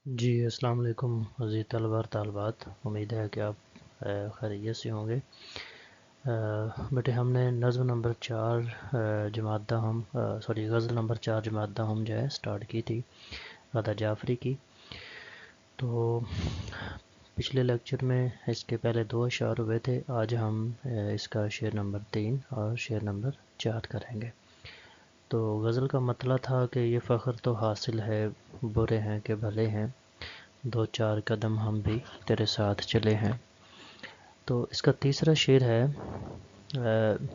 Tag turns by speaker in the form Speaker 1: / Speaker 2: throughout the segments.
Speaker 1: جی السلام علیکم عزیز طلباء اور طالبات، امید ہے کہ آپ خیریت سے ہوں گے۔ بیٹے ہم نے نظم نمبر 4 جماعت ہم غزل نمبر 4 جماعت ہم جو ہے سٹارٹ کی تھی غدا جعفری کی۔ تو پچھلے لیکچر میں اس کے پہلے 2 اشعار ہوئے تھے، آج ہم اس کا شعر نمبر 3 اور شعر نمبر 4 کریں گے۔ تو غزل کا مطلب تھا کہ یہ فخر تو حاصل ہے، برے ہیں کہ بھلے ہیں، 2 4 قدم ہم بھی تیرے ساتھ چلے ہیں۔ تو اس کا تیسرا شعر ہے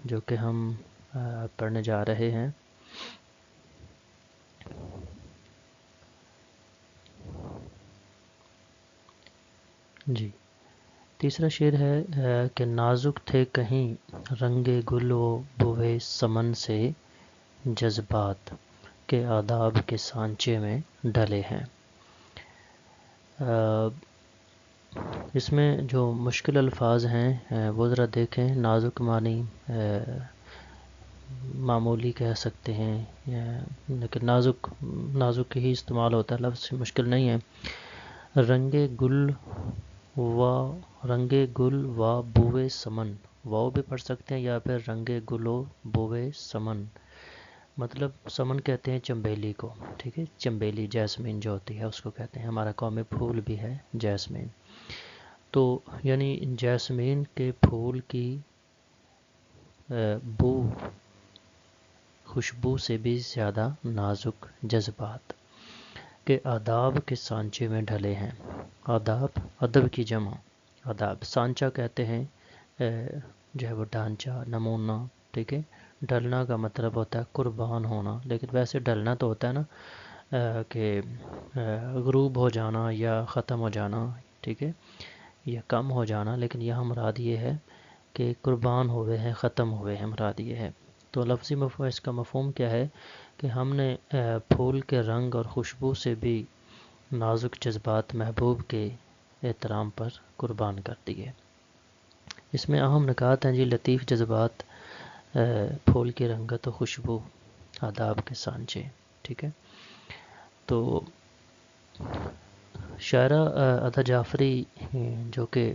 Speaker 1: جو کہ ہم پڑھنے جا رہے ہیں۔ جی تیسرا شعر ہے کہ نازک تھے کہیں رنگ گل و بوئے سمن سے جذبات، کے آداب کے سانچے میں ڈلے ہیں۔ اس میں جو مشکل الفاظ ہیں وہ ذرا دیکھیں۔ نازک معنی معمولی کہہ سکتے ہیں، لیکن نازک ہی استعمال ہوتا ہے، لفظ مشکل نہیں ہے۔ رنگ گل و بوئے سمن، واو بھی پڑھ سکتے ہیں یا پھر رنگ گل و بوئے سمن، مطلب سمن کہتے ہیں چنبیلی کو، ٹھیک ہے، چنبیلی جیسمین جو ہوتی ہے اس کو کہتے ہیں، ہمارا قومی پھول بھی ہے جیسمین۔ تو یعنی جیسمین کے پھول کی بو، خوشبو سے بھی زیادہ نازک جذبات، کے آداب کے سانچے میں ڈھلے ہیں۔ آداب ادب کی جمع، آداب سانچہ کہتے ہیں جو ہے وہ ڈھانچہ، نمونہ، ٹھیک ہے۔ ڈھلنا کا مطلب ہوتا ہے قربان ہونا، لیکن ویسے ڈھلنا تو ہوتا ہے نا کہ غروب ہو جانا یا ختم ہو جانا، ٹھیک ہے، یا کم ہو جانا، لیکن یہاں مراد یہ ہے کہ قربان ہوئے ہیں، ختم ہوئے ہیں، مراد یہ ہے۔ تو لفظی مفہوم اس کا مفہوم کیا ہے کہ ہم نے پھول کے رنگ اور خوشبو سے بھی نازک جذبات محبوب کے احترام پر قربان کر دیے۔ اس میں اہم نکات ہیں جی، لطیف جذبات، پھول کی رنگت و خوشبو، آداب کے سانچے، ٹھیک ہے۔ تو شاعرہ عدا جعفری جو کہ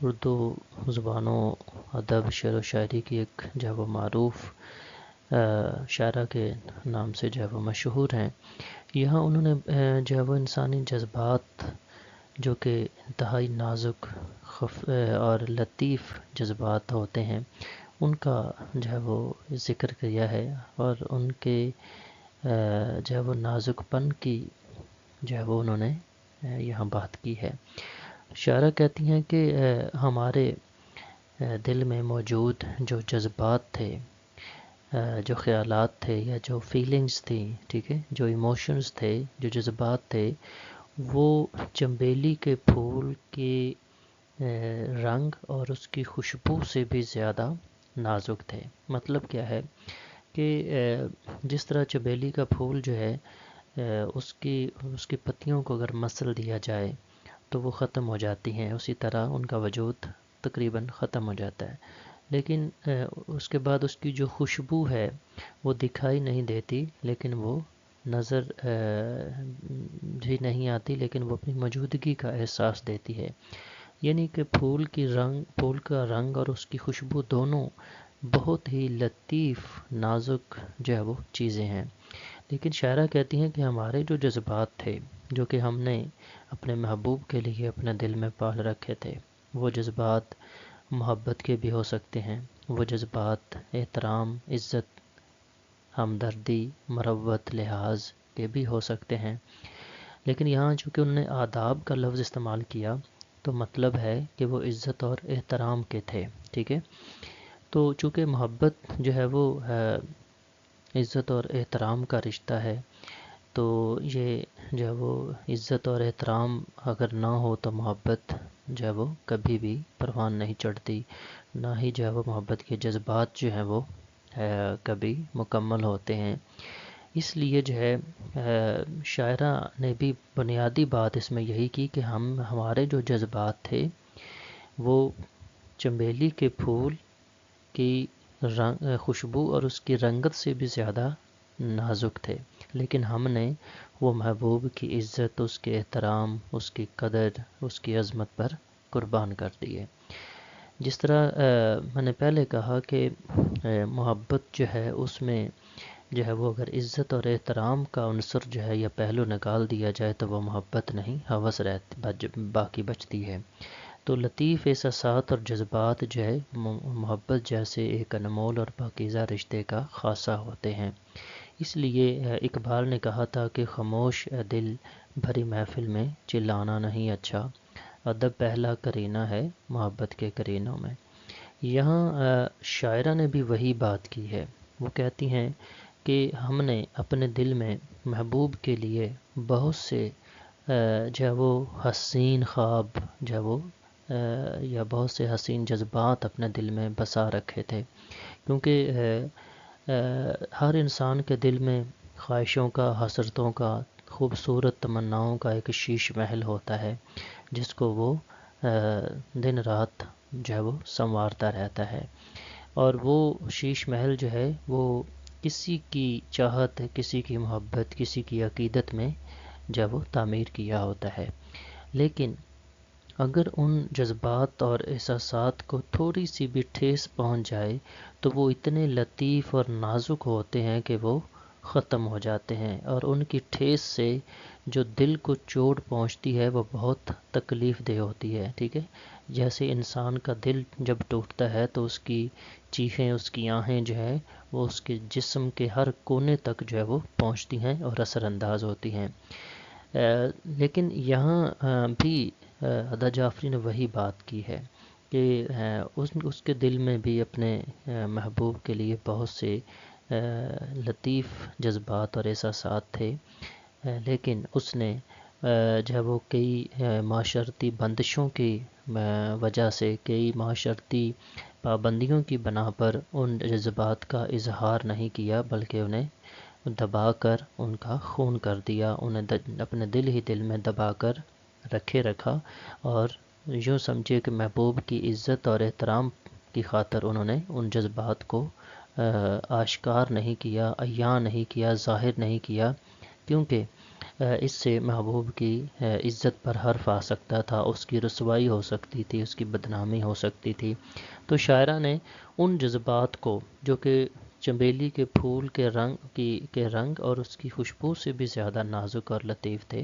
Speaker 1: اردو زبان و ادب، شعر و شاعری کی ایک جو ہے وہ معروف شاعرہ کے نام سے جو ہے وہ مشہور ہیں، یہاں انہوں نے جو ہے وہ انسانی جذبات جو کہ انتہائی نازک اور لطیف جذبات ہوتے ہیں، ان کا جو ہے وہ ذکر کیا ہے، اور ان کے جو ہے وہ نازک پن کی جو ہے وہ انہوں نے یہاں بات کی ہے۔ شاعرہ کہتی ہیں کہ ہمارے دل میں موجود جو جذبات تھے، جو خیالات تھے یا جو فیلنگز تھیں، ٹھیک ہے، جو ایموشنز تھے، جو جذبات تھے، وہ چنبیلی کے پھول کے رنگ اور اس کی خوشبو سے بھی زیادہ نازک تھے۔ مطلب کیا ہے کہ جس طرح چنبیلی کا پھول جو ہے اس کی پتیوں کو اگر مسل دیا جائے تو وہ ختم ہو جاتی ہیں، اسی طرح ان کا وجود تقریباً ختم ہو جاتا ہے، لیکن اس کے بعد اس کی جو خوشبو ہے وہ دکھائی نہیں دیتی، لیکن وہ نظر بھی نہیں آتی، لیکن وہ اپنی موجودگی کا احساس دیتی ہے۔ یعنی کہ پھول کا رنگ اور اس کی خوشبو دونوں بہت ہی لطیف نازک جو ہے وہ چیزیں ہیں، لیکن شاعرہ کہتی ہیں کہ ہمارے جو جذبات تھے، جو کہ ہم نے اپنے محبوب کے لیے اپنے دل میں پال رکھے تھے، وہ جذبات محبت کے بھی ہو سکتے ہیں، وہ جذبات احترام، عزت، ہمدردی، مروت، لحاظ کے بھی ہو سکتے ہیں، لیکن یہاں چونکہ انہوں نے آداب کا لفظ استعمال کیا تو مطلب ہے کہ وہ عزت اور احترام کے تھے، ٹھیک ہے۔ تو چونکہ محبت جو ہے وہ عزت اور احترام کا رشتہ ہے، تو یہ جو ہے وہ عزت اور احترام اگر نہ ہو تو محبت جو ہے وہ کبھی بھی پروان نہیں چڑھتی، نہ ہی جو ہے وہ محبت کے جذبات جو ہیں وہ کبھی مکمل ہوتے ہیں۔ اس لیے جو ہے شاعرہ نے بھی بنیادی بات اس میں یہی کی کہ ہمارے جو جذبات تھے وہ چنبیلی کے پھول کی خوشبو اور اس کی رنگت سے بھی زیادہ نازک تھے، لیکن ہم نے وہ محبوب کی عزت، اس کے احترام، اس کی قدر، اس کی عظمت پر قربان کر دیے۔ جس طرح میں نے پہلے کہا کہ محبت جو ہے اس میں جو ہے وہ اگر عزت اور احترام کا عنصر جو ہے یا پہلو نکال دیا جائے تو وہ محبت نہیں، ہوس باقی بچتی ہے۔ تو لطیف احساسات اور جذبات جو ہے محبت جیسے ایک انمول اور پاکیزہ رشتے کا خاصہ ہوتے ہیں۔ اس لیے اقبال نے کہا تھا کہ خاموش دل بھری محفل میں چلانا نہیں اچھا، ادب پہلا کرینہ ہے محبت کے کرینوں میں۔ یہاں شاعرہ نے بھی وہی بات کی ہے۔ وہ کہتی ہیں کہ ہم نے اپنے دل میں محبوب کے لیے بہت سے جو ہے وہ حسین خواب جو ہے وہ یا بہت سے حسین جذبات اپنے دل میں بسا رکھے تھے، کیونکہ ہر انسان کے دل میں خواہشوں کا، حسرتوں کا، خوبصورت تمناؤں کا ایک شیش محل ہوتا ہے جس کو وہ دن رات جو ہے وہ سنوارتا رہتا ہے، اور وہ شیش محل جو ہے وہ کسی کی چاہت، کسی کی محبت، کسی کی عقیدت میں جب وہ تعمیر کیا ہوتا ہے۔ لیکن اگر ان جذبات اور احساسات کو تھوڑی سی بھی ٹھیس پہنچ جائے تو وہ اتنے لطیف اور نازک ہوتے ہیں کہ وہ ختم ہو جاتے ہیں، اور ان کی ٹھیس سے جو دل کو چوٹ پہنچتی ہے وہ بہت تکلیف دہ ہوتی ہے، ٹھیک ہے۔ جیسے انسان کا دل جب ٹوٹتا ہے تو اس کی چیخیں، اس کی آہیں جو ہے وہ اس کے جسم کے ہر کونے تک جو ہے وہ پہنچتی ہیں اور اثر انداز ہوتی ہیں۔ لیکن یہاں بھی ادا جعفری نے وہی بات کی ہے کہ اس کے دل میں بھی اپنے محبوب کے لیے بہت سے لطیف جذبات اور احساسات تھے، لیکن اس نے جو ہے وہ کئی معاشرتی بندشوں کی وجہ سے، کئی معاشرتی پابندیوں کی بنا پر ان جذبات کا اظہار نہیں کیا، بلکہ انہیں دبا کر ان کا خون کر دیا، انہیں اپنے دل ہی دل میں دبا کر رکھا، اور یوں سمجھے کہ محبوب کی عزت اور احترام کی خاطر انہوں نے ان جذبات کو آشکار نہیں کیا، عیاں نہیں کیا، ظاہر نہیں کیا، کیونکہ اس سے محبوب کی عزت پر حرف آ سکتا تھا، اس کی رسوائی ہو سکتی تھی، اس کی بدنامی ہو سکتی تھی۔ تو شاعرہ نے ان جذبات کو جو کہ چنبیلی کے پھول کے رنگ اور اس کی خوشبو سے بھی زیادہ نازک اور لطیف تھے،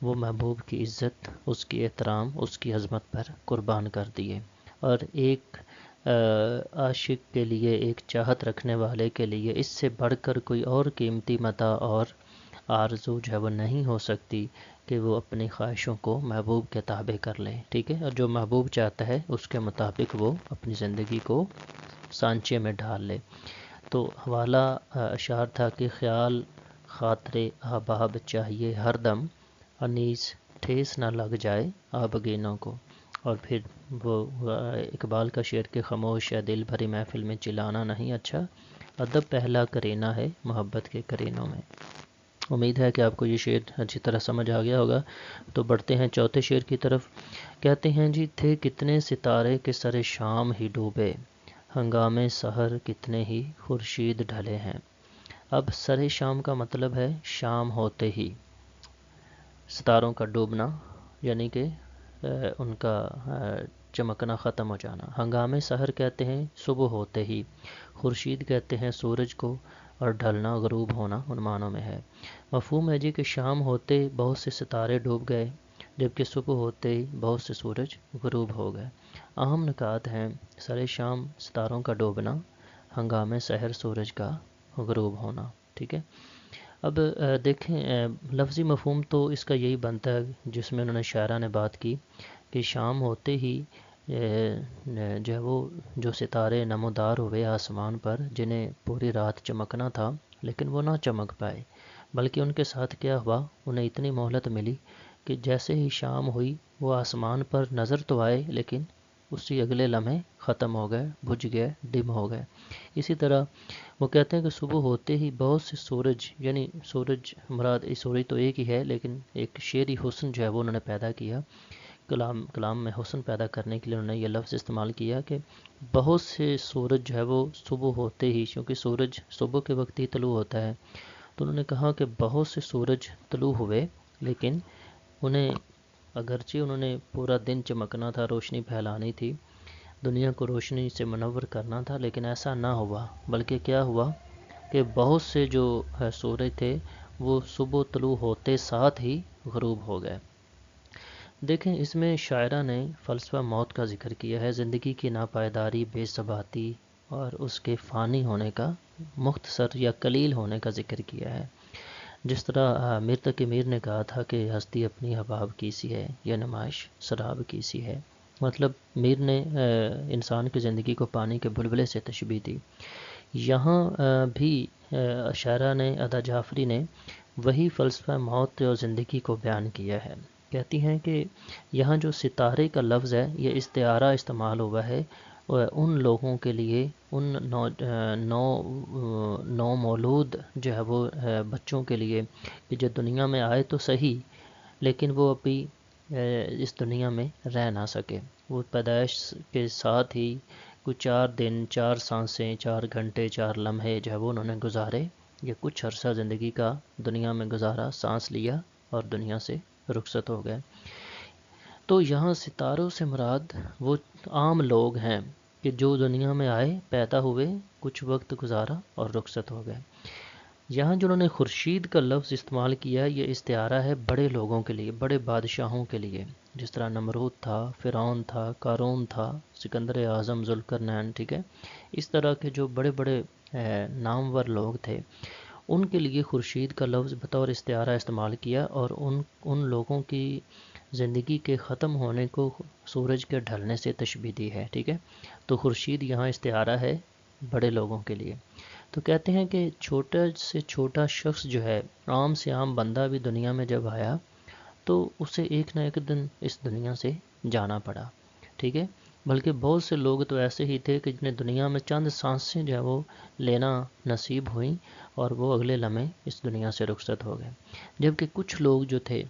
Speaker 1: وہ محبوب کی عزت، اس کی احترام، اس کی عظمت پر قربان کر دیے، اور ایک عاشق کے لیے، ایک چاہت رکھنے والے کے لیے اس سے بڑھ کر کوئی اور قیمتی متاع اور آرزو جو ہے وہ نہیں ہو سکتی کہ وہ اپنی خواہشوں کو محبوب کے تابع کر لے، ٹھیک ہے، اور جو محبوب چاہتا ہے اس کے مطابق وہ اپنی زندگی کو سانچے میں ڈھال لے۔ تو حوالہ اشعار تھا کہ خیال خاطر احباب چاہیے ہر دم، انیس ٹھیس نہ لگ جائے آبگینوں کو۔ اور پھر وہ اقبال کا شعر کہ خاموش ہے دل بھری محفل میں چلانا نہیں اچھا، ادب پہلا کرینہ ہے محبت کے کرینوں میں۔ امید ہے کہ آپ کو یہ شعر اچھی طرح سمجھ آ گیا ہوگا۔ تو بڑھتے ہیں چوتھے شعر کی طرف۔ کہتے ہیں جی تھے کتنے ستارے کہ سر شام ہی ڈوبے، ہنگامے سحر کتنے ہی خورشید ڈھلے ہیں۔ اب سر شام کا مطلب ہے شام ہوتے ہی ستاروں کا ڈوبنا، یعنی کہ ان کا چمکنا ختم ہو جانا۔ ہنگامے سحر کہتے ہیں صبح ہوتے ہی، خورشید کہتے ہیں سورج کو، اور ڈھلنا غروب ہونا ان معنوں میں ہے۔ مفہوم ہے جی کہ شام ہوتے بہت سے ستارے ڈوب گئے، جبکہ صبح ہوتے ہی بہت سے سورج غروب ہو گئے۔ اہم نکات ہیں سر شام ستاروں کا ڈوبنا، ہنگامے سحر سورج کا غروب ہونا، ٹھیک ہے۔ اب دیکھیں لفظی مفہوم تو اس کا یہی بنتا ہے جس میں انہوں نے شاعرہ نے بات کی کہ شام ہوتے ہی جو ہے وہ جو ستارے نمودار ہوئے آسمان پر، جنہیں پوری رات چمکنا تھا لیکن وہ نہ چمک پائے، بلکہ ان کے ساتھ کیا ہوا، انہیں اتنی مہلت ملی کہ جیسے ہی شام ہوئی وہ آسمان پر نظر تو آئے لیکن اسی اگلے لمحے ختم ہو گئے، بجھ گئے، ڈم ہو گئے۔ اسی طرح وہ کہتے ہیں کہ صبح ہوتے ہی بہت سے سورج، یعنی سورج مراد سورج تو ایک ہی ہے لیکن ایک شعری حسن جو ہے وہ انہوں نے پیدا کیا، کلام میں حسن پیدا کرنے کے لیے انہوں نے یہ لفظ استعمال کیا کہ بہت سے سورج جو ہے وہ صبح ہوتے ہی، کیونکہ سورج صبح کے وقت ہی طلوع ہوتا ہے، تو انہوں نے کہا کہ بہت سے سورج طلوع ہوئے، لیکن انہیں اگرچہ انہوں نے پورا دن چمکنا تھا، روشنی پھیلانی تھی، دنیا کو روشنی سے منور کرنا تھا، لیکن ایسا نہ ہوا، بلکہ کیا ہوا کہ بہت سے جو سورج تھے وہ صبح طلوع ہوتے ساتھ ہی غروب ہو گئے۔ دیکھیں اس میں شاعرہ نے فلسفہ موت کا ذکر کیا ہے، زندگی کی ناپائیداری، بے ثباتی اور اس کے فانی ہونے کا، مختصر یا قلیل ہونے کا ذکر کیا ہے۔ جس طرح میر تقی میر نے کہا تھا کہ ہستی اپنی حباب کی سی ہے، یہ نمائش شراب کی سی ہے۔ مطلب میر نے انسان کی زندگی کو پانی کے بلبلے سے تشبیہ دی۔ یہاں بھی شاعرہ نے، ادا جعفری نے، وہی فلسفہ موت اور زندگی کو بیان کیا ہے۔ کہتی ہیں کہ یہاں جو ستارے کا لفظ ہے یہ استعارہ استعمال ہوا ہے ان لوگوں کے لیے، ان نو مولود جو ہے وہ بچوں کے لیے کہ جو دنیا میں آئے تو صحیح، لیکن وہ ابھی اس دنیا میں رہ نہ سکے۔ وہ پیدائش کے ساتھ ہی کچھ 4 دن، 4 سانسیں، 4 گھنٹے، 4 لمحے جو ہے وہ انہوں نے گزارے، یہ کچھ عرصہ زندگی کا دنیا میں گزارا، سانس لیا اور دنیا سے رخصت ہو گئے۔ تو یہاں ستاروں سے مراد وہ عام لوگ ہیں کہ جو دنیا میں آئے، پیدا ہوئے، کچھ وقت گزارا اور رخصت ہو گئے۔ یہاں جو انہوں نے خورشید کا لفظ استعمال کیا، یہ استعارہ ہے بڑے لوگوں کے لیے، بڑے بادشاہوں کے لیے، جس طرح نمرود تھا، فرعون تھا، قارون تھا، سکندر اعظم، ذوالقرنین، ٹھیک ہے، اس طرح کے جو بڑے بڑے نامور لوگ تھے، ان کے لیے خورشید کا لفظ بطور استعارہ استعمال کیا اور ان لوگوں کی زندگی کے ختم ہونے کو سورج کے ڈھلنے سے تشبیہ دی ہے، ٹھیک ہے۔ تو خورشید یہاں استعارہ ہے بڑے لوگوں کے لیے۔ تو کہتے ہیں کہ چھوٹا سے چھوٹا شخص جو ہے، عام سے عام بندہ بھی دنیا میں جب آیا تو اسے ایک نہ ایک دن اس دنیا سے جانا پڑا، ٹھیک ہے۔ بلکہ بہت سے لوگ تو ایسے ہی تھے کہ جنہیں دنیا میں چند سانسیں جو ہے وہ لینا نصیب ہوئیں اور وہ اگلے لمحے اس دنیا سے رخصت ہو گئے۔ جبکہ کچھ لوگ جو تھے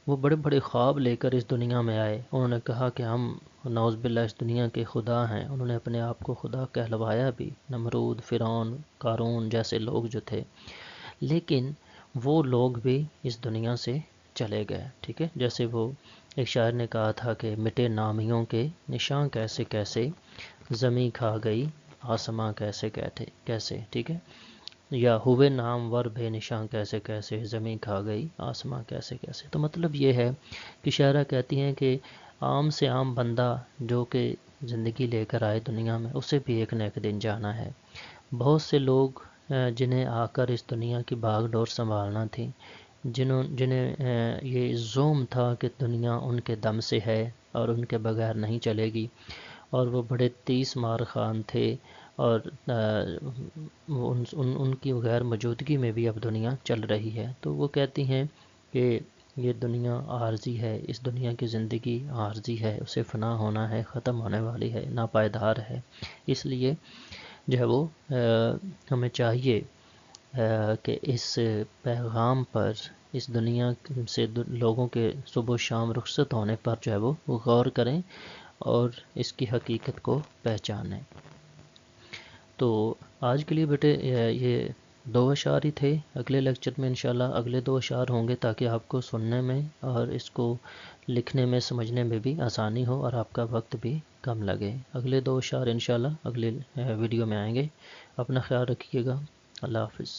Speaker 1: وہ بڑے بڑے خواب لے کر اس دنیا میں آئے، انہوں نے کہا کہ ہم نعوذ باللہ اس دنیا کے خدا ہیں، انہوں نے اپنے آپ کو خدا کہلوایا بھی، نمرود، فرعون، قارون جیسے لوگ جو تھے، لیکن وہ لوگ بھی اس دنیا سے چلے گئے، ٹھیک ہے۔ جیسے وہ ایک شاعر نے کہا تھا کہ مٹے نامیوں کے نشاں کیسے کیسے، زمیں کھا گئی آسماں کیسے کیسے، ٹھیک ہے، یا ہوئے نامور بے نشاں کیسے کیسے، زمیں کھا گئی آسماں کیسے کیسے۔ تو مطلب یہ ہے کہ شاعرہ کہتی ہیں کہ عام سے عام بندہ جو کہ زندگی لے کر آئے دنیا میں، اسے بھی ایک نہ ایک دن جانا ہے۔ بہت سے لوگ جنہیں آ کر اس دنیا کی بھاگ ڈور سنبھالنا تھی، جنہیں یہ زوم تھا کہ دنیا ان کے دم سے ہے اور ان کے بغیر نہیں چلے گی، اور وہ بڑے 30 مار خان تھے، اور ان کی غیر موجودگی میں بھی اب دنیا چل رہی ہے، تو وہ کہتی ہیں کہ یہ دنیا عارضی ہے، اس دنیا کی زندگی عارضی ہے، اسے فنا ہونا ہے، ختم ہونے والی ہے، ناپائیدار ہے۔ اس لیے جو ہے وہ ہمیں چاہیے کہ اس پیغام پر، اس دنیا سے لوگوں کے صبح و شام رخصت ہونے پر جو ہے وہ غور کریں اور اس کی حقیقت کو پہچانیں۔ تو آج کے لیے بیٹے یہ 2 اشعار ہی تھے۔ اگلے لیکچر میں انشاءاللہ اگلے 2 اشعار ہوں گے تاکہ آپ کو سننے میں اور اس کو لکھنے میں، سمجھنے میں بھی آسانی ہو اور آپ کا وقت بھی کم لگے۔ اگلے 2 اشعار انشاءاللہ اگلے ویڈیو میں آئیں گے۔ اپنا خیال رکھیے گا۔ اللہ حافظ۔